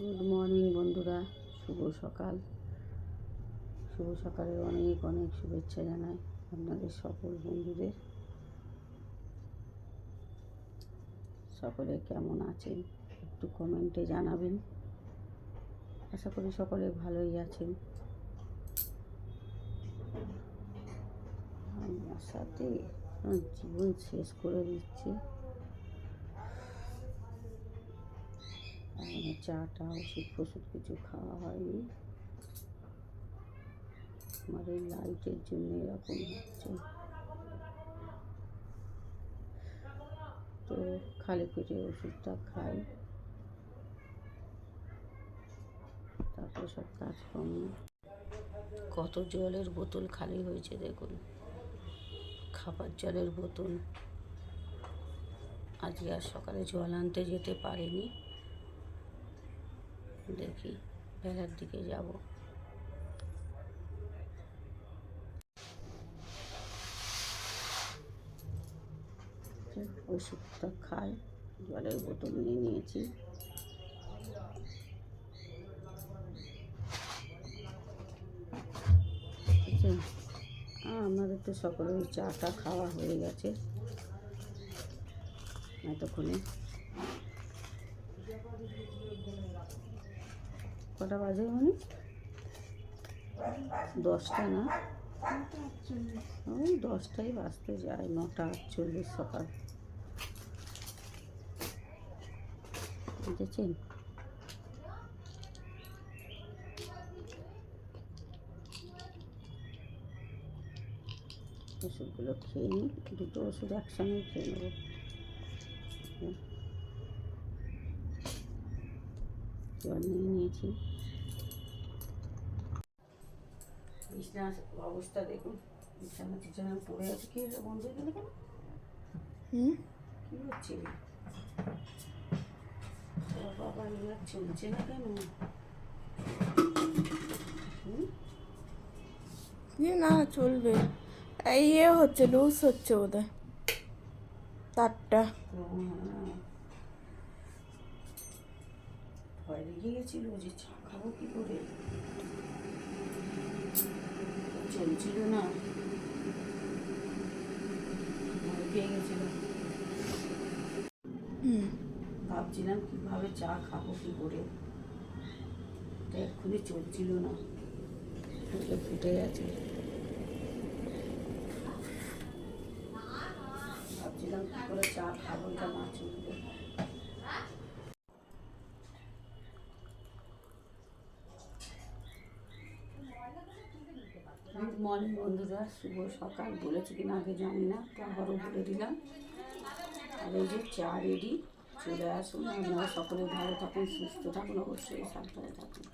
Good morning বন্ধুরা, শুভ সকাল। শুভ সকালের অনেক অনেক শুভেচ্ছা জানাই আপনাদের সকল বন্ধুদের। সকলে কেমন আছেন একটু কমেন্টে জানাবেন। আশা করি সকলে ভালোই আছেন। আমার সাথে জীবন শেষ করে দিচ্ছে। চাটা ওষুধ ফষুধ কিছু খাওয়া হয়নি। আমার এই লাইটের জন্য এরকম হচ্ছে। তো খালি পেটে ওষুধটা খাই, তারপরে সব কাজকর্ম। কত জলের বোতল খালি হয়েছে দেখুন, খাবার জলের বোতল। আজকে আর সকালে জল আনতে যেতে পারিনি, দেখি বেলার দিকে যাব। ওষুধটা খাই, জলের বোতল নিয়ে নিয়েছি। আমাদের তো সকলের চাটা খাওয়া হয়ে গেছে এতক্ষণে। কটা বাজে মানে 10টা না, ওই 10টাই বাজতে যায়, 9:48 সকাল। বুঝেছেন? ওষুধগুলো খেয়ে নিই, দুটো ওষুধ একসঙ্গে খেয়ে নেবো। জল নিয়ে নিয়েছি। বিছানার অবস্থা দেখুন, বিছানা পড়ে আছে। কি বন্ধ হয়ে গেলে কেন? কি হচ্ছে? বাবা এবার চলছে না কেন? না চলবে, এই হচ্ছে লুজ হচ্ছে ওদের তারটা। ভয় লেগে গেছিল যে চা খাবো কি করে, চলছিল না, ভয় পেয়ে গেছিল। ভাবছিলাম কিভাবে চা খাবো কি করে, এক্ষুনি চলছিল না, ফুটে গেছে। ভাবছিলাম কি করে চা খাবো, এটা না চলবে। গুড মর্নিং বন্ধুরা, শুভ সকাল। বলেছি কিনা আগে জানি না, তো আবারও বলে দিলাম। আর এই যে চা রেডি, চলে আসুন। আপনারা সকলে ভালো থাকুন, সুস্থ থাকুন, অবশ্যই সাবধানে থাকুন।